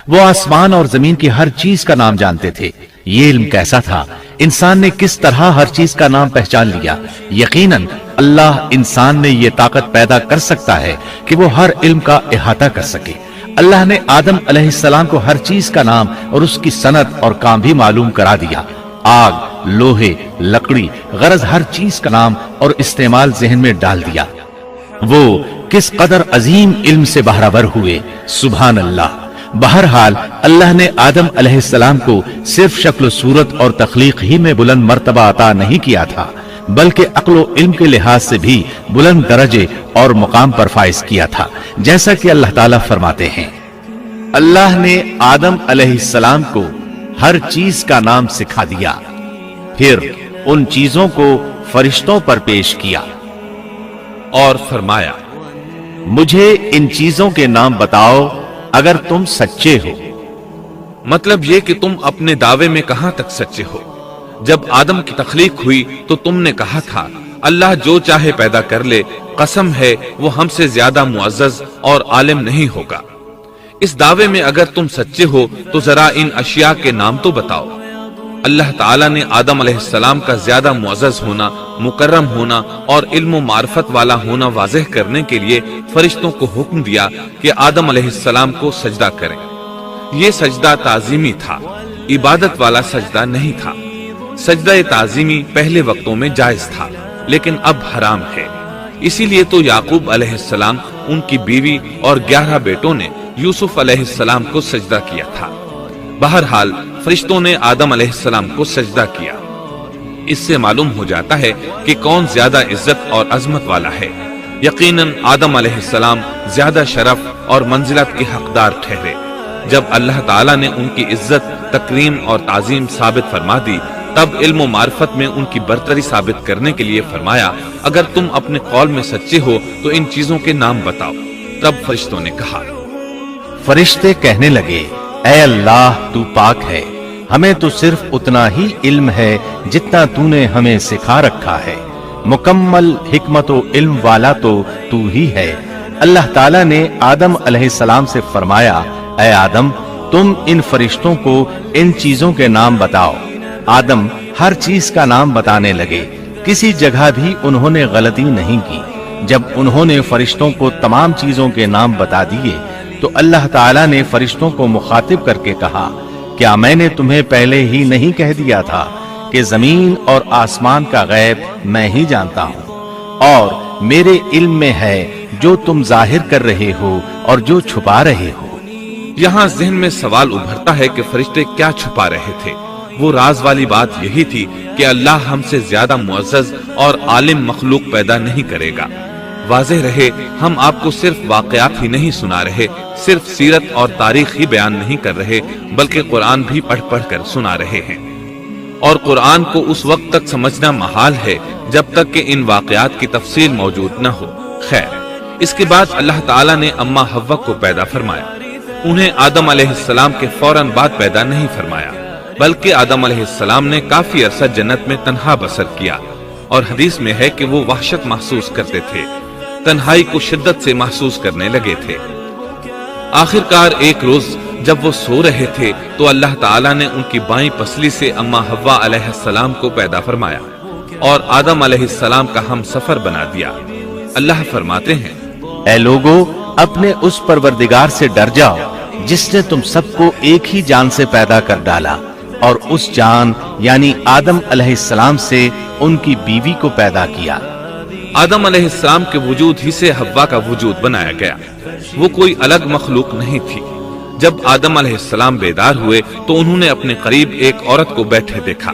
وہ آسمان اور زمین کی ہر چیز کا نام جانتے تھے۔ یہ علم کیسا تھا؟ انسان نے کس طرح ہر چیز کا نام پہچان لیا؟ یقیناً اللہ انسان میں یہ طاقت پیدا کر سکتا ہے کہ وہ ہر علم کا احاطہ کر سکے۔ اللہ نے آدم علیہ السلام کو ہر چیز کا نام اور اس کی صنعت اور کام بھی معلوم کرا دیا۔ آگ، لوہے، لکڑی، غرض ہر چیز کا نام اور استعمال ذہن میں ڈال دیا۔ وہ کس قدر عظیم علم سے بہرہ ہوئے، سبحان اللہ۔ بہرحال اللہ نے آدم علیہ السلام کو صرف شکل و صورت اور تخلیق ہی میں بلند مرتبہ عطا نہیں کیا تھا، بلکہ عقل و علم کے لحاظ سے بھی بلند درجے اور مقام پر فائز کیا تھا، جیسا کہ اللہ تعالیٰ فرماتے ہیں، اللہ نے آدم علیہ السلام کو ہر چیز کا نام سکھا دیا، پھر ان چیزوں کو فرشتوں پر پیش کیا اور فرمایا، مجھے ان چیزوں کے نام بتاؤ اگر تم سچے ہو۔ مطلب یہ کہ تم اپنے دعوے میں کہاں تک سچے ہو؟ جب آدم کی تخلیق ہوئی تو تم نے کہا تھا اللہ جو چاہے پیدا کر لے، قسم ہے وہ ہم سے زیادہ معزز اور عالم نہیں ہوگا۔ اس دعوے میں اگر تم سچے ہو تو ذرا ان اشیاء کے نام تو بتاؤ۔ اللہ تعالیٰ نے آدم علیہ السلام کا زیادہ معزز ہونا، مکرم ہونا اور علم و معرفت والا ہونا واضح کرنے کے لیے فرشتوں کو حکم دیا کہ آدم علیہ السلام کو سجدہ کریں۔ یہ سجدہ تعظیمی تھا، عبادت والا سجدہ نہیں تھا۔ سجدہ تعظیمی پہلے وقتوں میں جائز تھا، لیکن اب حرام ہے۔ اسی لیے تو یعقوب علیہ السلام، ان کی بیوی اور 11 بیٹوں نے یوسف علیہ السلام کو سجدہ کیا تھا۔ بہرحال فرشتوں نے آدم علیہ السلام کو سجدہ کیا۔ اس سے معلوم ہو جاتا ہے کہ کون زیادہ عزت اور عظمت والا ہے۔ یقیناً آدم علیہ السلام زیادہ شرف اور منزلت کے حقدار ٹھہرے۔ جب اللہ تعالیٰ نے ان کی عزت، تکریم اور تعظیم ثابت فرما دی، تب علم و معرفت میں ان کی برتری ثابت کرنے کے لیے فرمایا، اگر تم اپنے قول میں سچے ہو تو ان چیزوں کے نام بتاؤ۔ تب فرشتوں نے کہا، فرشتے کہنے لگے، اے اللہ تو پاک ہے، ہمیں تو صرف اتنا ہی علم ہے جتنا تو نے ہمیں سکھا رکھا ہے، مکمل حکمت و علم والا تو ہی ہے۔ اللہ تعالیٰ نے آدم علیہ السلام سے فرمایا، اے آدم تم ان فرشتوں کو ان چیزوں کے نام بتاؤ۔ آدم ہر چیز کا نام بتانے لگے، کسی جگہ بھی انہوں نے غلطی نہیں کی۔ جب انہوں نے فرشتوں کو تمام چیزوں کے نام بتا دیے تو اللہ تعالیٰ نے فرشتوں کو مخاطب کر کے کہا، کیا میں نے تمہیں پہلے ہی نہیں کہہ دیا تھا کہ زمین اور آسمان کا غیب میں ہی جانتا ہوں، اور میرے علم میں ہے جو تم ظاہر کر رہے ہو اور جو چھپا رہے ہو۔ یہاں ذہن میں سوال ابھرتا ہے کہ فرشتے کیا چھپا رہے تھے؟ وہ راز والی بات یہی تھی کہ اللہ ہم سے زیادہ معزز اور عالم مخلوق پیدا نہیں کرے گا۔ واضح رہے، ہم آپ کو صرف واقعات ہی نہیں سنا رہے، صرف سیرت اور تاریخ ہی بیان نہیں کر رہے، بلکہ قرآن بھی پڑھ پڑھ کر سنا رہے ہیں۔ اور قرآن کو اس وقت تک سمجھنا محال ہے جب تک کہ ان واقعات کی تفصیل موجود نہ ہو۔ خیر، اس کے بعد اللہ تعالیٰ نے اماں حوا کو پیدا فرمایا۔ انہیں آدم علیہ السلام کے فوراً بعد پیدا نہیں فرمایا، بلکہ آدم علیہ السلام نے کافی عرصہ جنت میں تنہا بسر کیا، اور حدیث میں ہے کہ وہ وحشت محسوس کرتے تھے، تنہائی کو شدت سے محسوس کرنے لگے تھے۔ آخرکار ایک روز جب وہ سو رہے تھے تو اللہ تعالیٰ نے ان کی بائیں پسلی سے اماں حوا علیہ السلام کو پیدا فرمایا اور آدم علیہ السلام کا ہم سفر بنا دیا۔ اللہ فرماتے ہیں، اے لوگو اپنے اس پروردگار سے ڈر جاؤ جس نے تم سب کو ایک ہی جان سے پیدا کر ڈالا، اور اس جان یعنی آدم علیہ السلام سے ان کی بیوی کو پیدا کیا۔ آدم علیہ السلام کے وجود ہی سے حوا کا وجود بنایا گیا، وہ کوئی الگ مخلوق نہیں تھی۔ جب آدم علیہ السلام بیدار ہوئے تو انہوں نے اپنے قریب ایک عورت کو بیٹھے دیکھا۔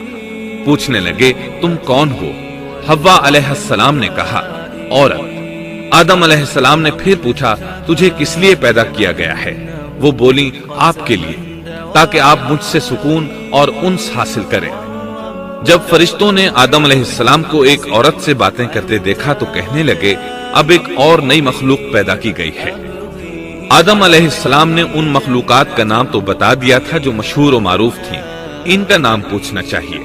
پوچھنے لگے، تم کون ہو؟ حوا علیہ السلام نے کہا، عورت۔ آدم علیہ السلام نے پھر پوچھا، تجھے کس لیے پیدا کیا گیا ہے؟ وہ بولی، آپ کے لیے، تاکہ آپ مجھ سے سکون اور انس حاصل کریں۔ جب فرشتوں نے آدم علیہ السلام کو ایک عورت سے باتیں کرتے دیکھا تو کہنے لگے، اب ایک اور نئی مخلوق پیدا کی گئی ہے۔ آدم علیہ السلام نے ان مخلوقات کا نام تو بتا دیا تھا جو مشہور و معروف تھیں، ان کا نام پوچھنا چاہیے۔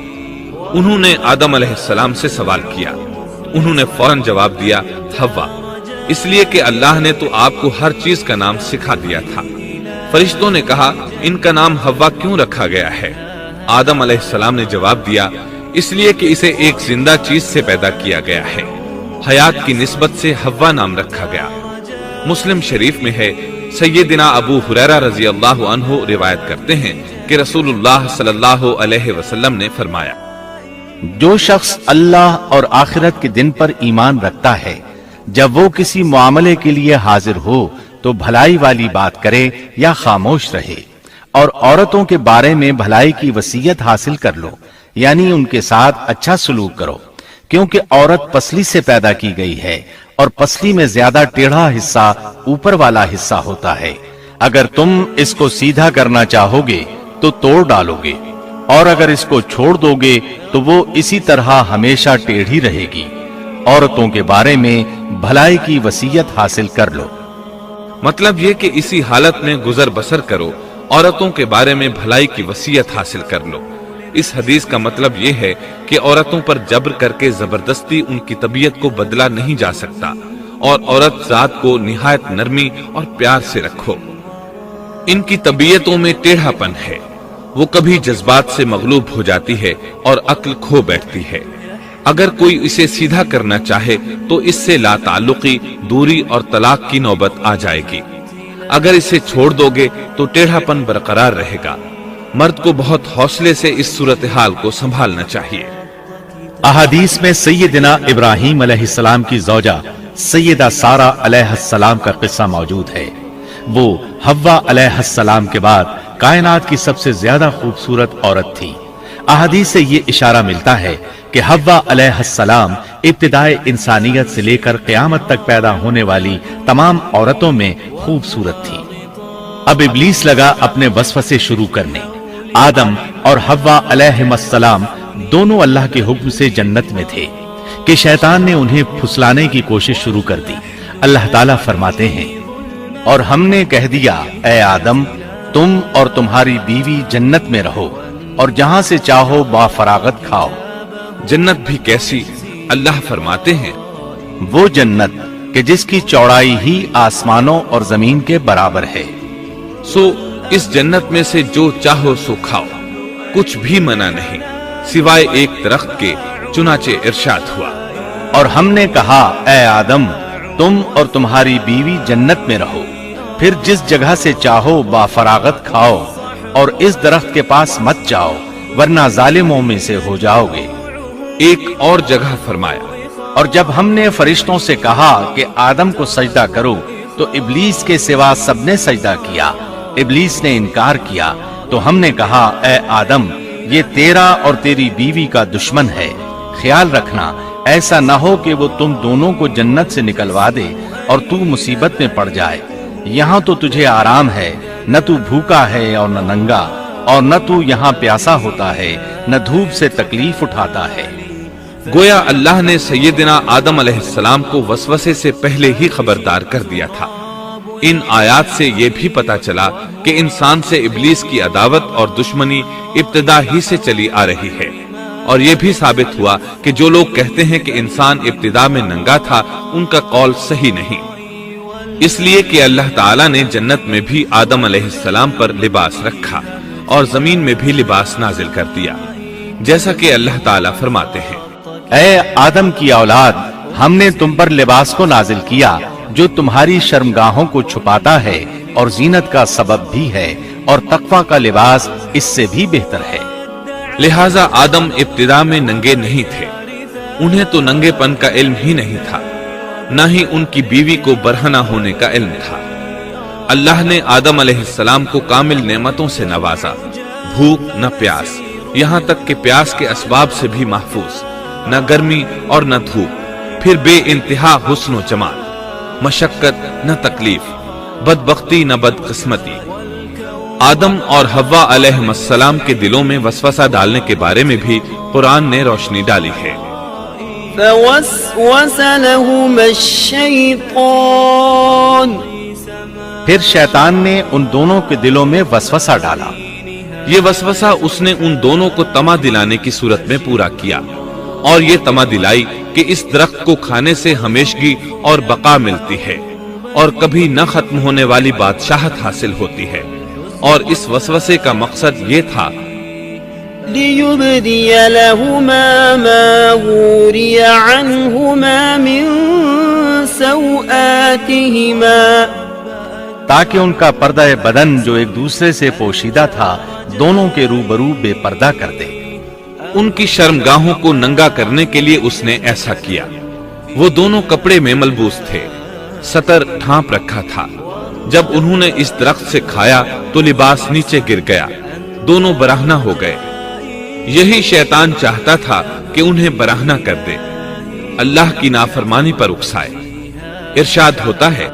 انہوں نے آدم علیہ السلام سے سوال کیا، انہوں نے فوراً جواب دیا، حوا، اس لیے کہ اللہ نے تو آپ کو ہر چیز کا نام سکھا دیا تھا۔ فرشتوں نے کہا ان کا نام حوا کیوں رکھا گیا ہے؟ آدم علیہ السلام نے جواب دیا اس لیے کہ اسے ایک زندہ چیز سے پیدا کیا گیا ہے، حیات کی نسبت سے حوا نام رکھا گیا۔ مسلم شریف میں ہے، سیدنا ابو ہریرہ رضی اللہ عنہ روایت کرتے ہیں کہ رسول اللہ صلی اللہ علیہ وسلم نے فرمایا، جو شخص اللہ اور آخرت کے دن پر ایمان رکھتا ہے، جب وہ کسی معاملے کے لیے حاضر ہو تو بھلائی والی بات کرے یا خاموش رہے، اور عورتوں کے بارے میں بھلائی کی وصیت حاصل کر لو، یعنی ان کے ساتھ اچھا سلوک کرو، کیونکہ عورت پسلی سے پیدا کی گئی ہے اور پسلی میں زیادہ ٹیڑھا حصہ اوپر والا حصہ ہوتا ہے۔ اگر تم اس کو سیدھا کرنا چاہو گے تو توڑ ڈالو گے، اور اگر اس کو چھوڑ دو گے تو وہ اسی طرح ہمیشہ ٹیڑھی رہے گی۔ عورتوں کے بارے میں بھلائی کی وصیت حاصل کر لو۔ مطلب یہ کہ اسی حالت میں گزر بسر کرو، عورتوں کے بارے میں بھلائی کی وصیت حاصل کر لو۔ اس حدیث کا مطلب یہ ہے کہ عورتوں پر جبر کر کے زبردستی ان کی طبیعت کو بدلا نہیں جا سکتا، اور عورت ذات کو نہایت نرمی اور پیار سے رکھو۔ ان کی طبیعتوں میں ٹیڑھا پن ہے، وہ کبھی جذبات سے مغلوب ہو جاتی ہے اور عقل کھو بیٹھتی ہے۔ اگر کوئی اسے سیدھا کرنا چاہے تو اس سے لا تعلقی، دوری اور طلاق کی نوبت آ جائے گی۔ اگر اسے چھوڑ دو گے تو ٹیڑھا پن برقرار رہے گا۔ مرد کو بہت حوصلے سے اس صورتحال کو سنبھالنا چاہیے۔ احادیث میں سیدنا ابراہیم علیہ السلام کی زوجہ سیدہ سارہ علیہ السلام کا قصہ موجود ہے۔ وہ حوا علیہ السلام کے بعد کائنات کی سب سے زیادہ خوبصورت عورت تھی۔ احادیث سے یہ اشارہ ملتا ہے کہ حوا علیہ السلام ابتدائے انسانیت سے لے کر قیامت تک پیدا ہونے والی تمام عورتوں میں خوبصورت تھی۔ اب ابلیس لگا اپنے وسوسے شروع کرنے۔ آدم اور حوا علیہ السلام دونوں اللہ کے حکم سے جنت میں تھے کہ شیطان نے انہیں پھسلانے کی کوشش شروع کر دی۔ اللہ تعالیٰ فرماتے ہیں، اور ہم نے کہہ دیا اے آدم تم اور تمہاری بیوی جنت میں رہو اور جہاں سے چاہو با فراغت کھاؤ۔ جنت بھی کیسی؟ اللہ فرماتے ہیں، وہ جنت کہ جس کی چوڑائی ہی آسمانوں اور زمین کے برابر ہے۔ سو اس جنت میں سے جو چاہو سو کھاؤ، کچھ بھی منع نہیں سوائے ایک درخت کے، چنانچہ ارشاد ہوا، اور ہم نے کہا اے آدم تم اور تمہاری بیوی جنت میں رہو، پھر جس جگہ سے چاہو با فراغت کھاؤ، اور اس درخت کے پاس مت جاؤ ورنہ ظالموں میں سے ہو جاؤ گے۔ ایک اور جگہ فرمایا، اور جب ہم نے فرشتوں سے کہا کہ آدم کو سجدہ کرو تو ابلیس کے سوا سب نے سجدہ کیا۔ ابلیس نے انکار کیا تو ہم نے کہا اے آدم یہ تیرا اور تیری بیوی کا دشمن ہے، خیال رکھنا ایسا نہ ہو کہ وہ تم دونوں کو جنت سے نکلوا دے اور تو مصیبت میں پڑ جائے۔ یہاں تو تجھے آرام ہے، نہ تو بھوکا ہے اور نہ ننگا، اور نہ تو یہاں پیاسا ہوتا ہے، نہ دھوپ سے تکلیف اٹھاتا ہے۔ گویا اللہ نے سیدنا آدم علیہ السلام کو وسوسے سے پہلے ہی خبردار کر دیا تھا۔ ان آیات سے یہ بھی پتا چلا کہ انسان سے ابلیس کی عداوت اور دشمنی ابتدا ہی سے چلی آ رہی ہے، اور یہ بھی ثابت ہوا کہ جو لوگ کہتے ہیں کہ انسان ابتدا میں ننگا تھا ان کا قول صحیح نہیں، اس لیے کہ اللہ تعالیٰ نے جنت میں بھی آدم علیہ السلام پر لباس رکھا اور زمین میں بھی لباس نازل کر دیا، جیسا کہ اللہ تعالیٰ فرماتے ہیں، اے آدم کی اولاد ہم نے تم پر لباس کو نازل کیا جو تمہاری شرمگاہوں کو چھپاتا ہے اور زینت کا سبب بھی ہے، اور تقوی کا لباس اس سے بھی بہتر ہے۔ لہٰذا آدم ابتدا میں ننگے نہیں تھے، انہیں تو ننگے پن کا علم ہی نہیں تھا، نہ ہی ان کی بیوی کو برہنہ ہونے کا علم تھا۔ اللہ نے آدم علیہ السلام کو کامل نعمتوں سے نوازا، بھوک نہ پیاس، یہاں تک کہ پیاس کے اسباب سے بھی محفوظ، نہ گرمی اور نہ دھوپ، پھر بے انتہا حسن و جمال، مشقت نہ تکلیف، بدبختی نہ بدقسمتی۔ آدم اور حوا علیہ السلام کے دلوں میں وسوسہ ڈالنے کے بارے میں بھی قرآن نے روشنی ڈالی ہے۔ فوسوس لهما الشیطان، پھر شیطان نے ان دونوں کے دلوں میں وسوسہ ڈالا۔ یہ وسوسہ اس نے ان دونوں کو طمع دلانے کی صورت میں پورا کیا، اور یہ طمع دلائی کہ اس درخت کو کھانے سے ہمیشگی اور بقا ملتی ہے اور کبھی نہ ختم ہونے والی بادشاہت حاصل ہوتی ہے۔ اور اس وسوسے کا مقصد یہ تھا لِيُبْدِيَ لَهُمَا مَا وُورِيَ عَنْهُمَا مِنْ سَوْآتِهِمَا، تاکہ ان کا پردہ بدن جو ایک دوسرے سے پوشیدہ تھا دونوں کے روبرو بے پردہ کر دے۔ ان کی شرمگاہوں کو ننگا کرنے کے لیے اس نے ایسا کیا۔ وہ دونوں کپڑے میں ملبوس تھے، ستر ڈھانپ رکھا تھا۔ جب انہوں نے اس درخت سے کھایا تو لباس نیچے گر گیا، دونوں برہنہ ہو گئے۔ یہی شیطان چاہتا تھا کہ انہیں برہنہ کر دے، اللہ کی نافرمانی پر اکسائے۔ ارشاد ہوتا ہے،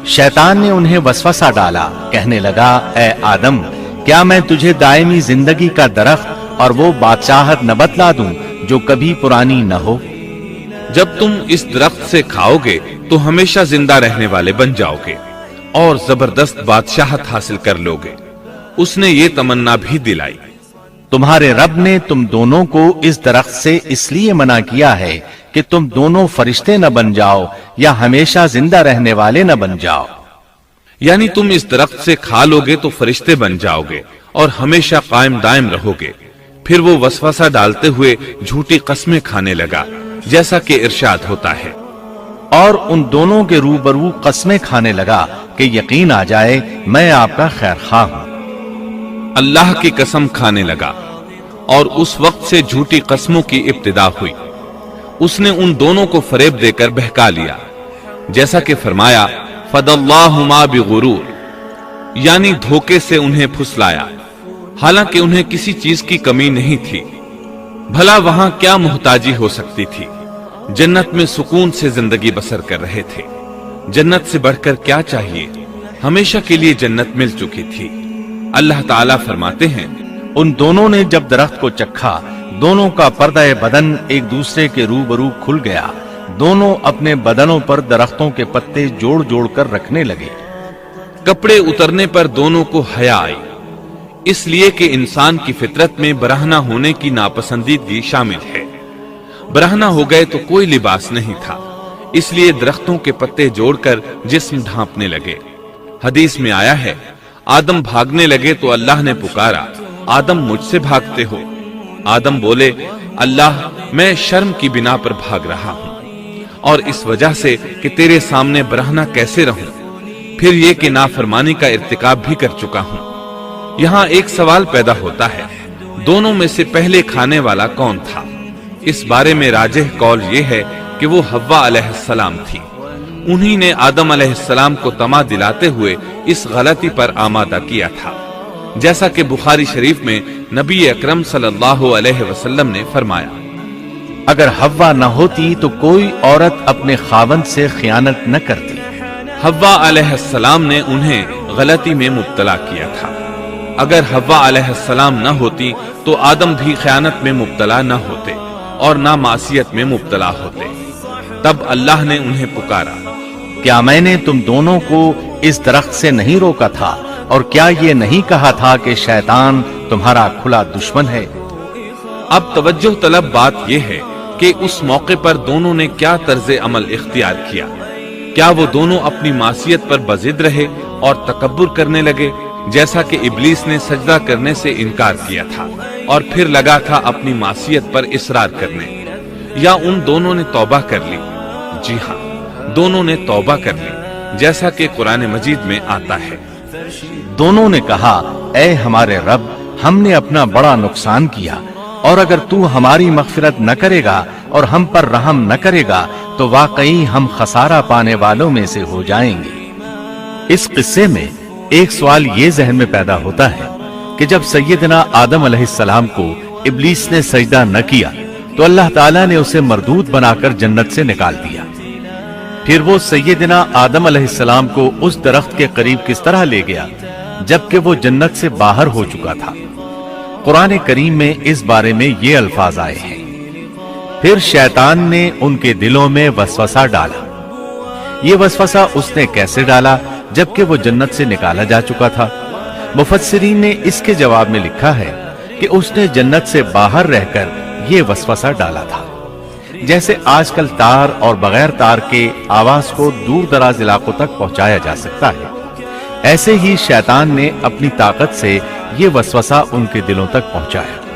شیطان نے انہیں وسوسہ ڈالا، کہنے لگا اے آدم، کیا میں تجھے دائمی زندگی کا درخت اور وہ بادشاہت نہ بتلا دوں جو کبھی پرانی نہ ہو؟ جب تم اس درخت سے کھاؤ گے تو ہمیشہ زندہ رہنے والے بن جاؤ گے اور زبردست بادشاہت حاصل کر لو گے۔ اس نے یہ تمنا بھی دلائی۔ تمہارے رب نے تم دونوں کو اس درخت سے اس لیے منع کیا ہے کہ تم دونوں فرشتے نہ بن جاؤ یا ہمیشہ زندہ رہنے والے نہ بن جاؤ۔ یعنی تم اس درخت سے کھا لو گے تو فرشتے بن جاؤ گے اور ہمیشہ قائم دائم رہو گے۔ پھر وہ وسوسہ ڈالتے ہوئے جھوٹی قسمیں کھانے لگا، جیسا کہ ارشاد ہوتا ہے، اور ان دونوں کے روبرو قسمیں کھانے لگا کہ یقین آ جائے میں آپ کا خیر خواہ ہوں۔ اللہ کی قسم کھانے لگا، اور اس وقت سے جھوٹی قسموں کی ابتدا ہوئی۔ اس نے ان دونوں کو فریب دے کر بہکا لیا، جیسا کہ فرمایا فَدَلَّاهُمَا بِغُرُورٍ، یعنی دھوکے سے انہیں پھسلایا، حالانکہ انہیں کسی چیز کی کمی نہیں تھی۔ بھلا وہاں کیا محتاجی ہو سکتی تھی؟ جنت میں سکون سے زندگی بسر کر رہے تھے۔ جنت سے بڑھ کر کیا چاہیے؟ ہمیشہ کے لیے جنت مل چکی تھی۔ اللہ تعالیٰ فرماتے ہیں، ان دونوں نے جب درخت کو چکھا دونوں کا پردہ بدن ایک دوسرے کے روبرو کھل گیا، دونوں اپنے بدنوں پر درختوں کے پتے جوڑ جوڑ کر رکھنے لگے۔ کپڑے اترنے پر دونوں کو حیا آئی، اس لیے کہ انسان کی فطرت میں برہنہ ہونے کی ناپسندیدگی شامل ہے۔ برہنہ ہو گئے تو کوئی لباس نہیں تھا، اس لیے درختوں کے پتے جوڑ کر جسم ڈھانپنے لگے۔ حدیث میں آیا ہے، آدم بھاگنے لگے تو اللہ نے پکارا، آدم مجھ سے بھاگتے ہو؟ آدم بولے، اللہ میں شرم کی بنا پر بھاگ رہا ہوں، اور اس وجہ سے کہ تیرے سامنے برہنہ کیسے رہوں، پھر یہ کہ نافرمانی کا ارتکاب بھی کر چکا ہوں۔ یہاں ایک سوال پیدا ہوتا ہے، دونوں میں سے پہلے کھانے والا کون تھا؟ اس بارے میں راجح قول یہ ہے کہ وہ حوا علیہ السلام تھی۔ انہی نے آدم علیہ السلام کو طمع دلاتے ہوئے اس غلطی پر آمادہ کیا تھا، جیسا کہ بخاری شریف میں نبی اکرم صلی اللہ علیہ وسلم نے فرمایا، اگر حوا نہ ہوتی تو کوئی عورت اپنے خاوند سے خیانت نہ کرتی۔ حوا علیہ السلام نے انہیں غلطی میں مبتلا کیا تھا۔ اگر حوا علیہ السلام نہ ہوتی تو آدم بھی خیانت میں مبتلا نہ ہوتے اور نہ معصیت میں مبتلا ہوتے۔ تب اللہ نے انہیں پکارا، کیا میں نے تم دونوں کو اس درخت سے نہیں روکا تھا؟ اور کیا یہ نہیں کہا تھا کہ شیطان تمہارا کھلا دشمن ہے؟ اب توجہ طلب بات یہ ہے کہ اس موقع پر دونوں نے کیا طرز عمل اختیار کیا۔ کیا وہ دونوں اپنی معصیت پر بضد رہے اور تکبر کرنے لگے، جیسا کہ ابلیس نے سجدہ کرنے سے انکار کیا تھا اور پھر لگا تھا اپنی معصیت پر اصرار کرنے، یا ان دونوں نے توبہ کر لی؟ جی ہاں، دونوں نے توبہ کر لی، جیسا کہ قرآن مجید میں آتا ہے، دونوں نے کہا اے ہمارے رب، ہم نے اپنا بڑا نقصان کیا، اور اگر تو ہماری مغفرت نہ کرے گا اور ہم پر رحم نہ کرے گا تو واقعی ہم خسارہ پانے والوں میں سے ہو جائیں گے۔ اس قصے میں ایک سوال یہ ذہن میں پیدا ہوتا ہے کہ جب سیدنا آدم علیہ السلام کو ابلیس نے سجدہ نہ کیا تو اللہ تعالیٰ نے اسے مردود بنا کر جنت سے نکال دیا۔ پھر وہ سیدنا آدم علیہ السلام کو اس درخت کے قریب کس طرح لے گیا جبکہ وہ جنت سے باہر ہو چکا تھا؟ قرآن کریم میں اس بارے میں یہ الفاظ آئے ہیں، پھر شیطان نے ان کے دلوں میں وسوسہ ڈالا۔ یہ وسوسہ اس نے کیسے ڈالا جبکہ وہ جنت سے نکالا جا چکا تھا؟ مفسرین نے اس کے جواب میں لکھا ہے کہ اس نے جنت سے باہر رہ کر یہ وسوسہ ڈالا تھا۔ جیسے آج کل تار اور بغیر تار کے آواز کو دور دراز علاقوں تک پہنچایا جا سکتا ہے، ایسے ہی شیطان نے اپنی طاقت سے یہ وسوسہ ان کے دلوں تک پہنچایا۔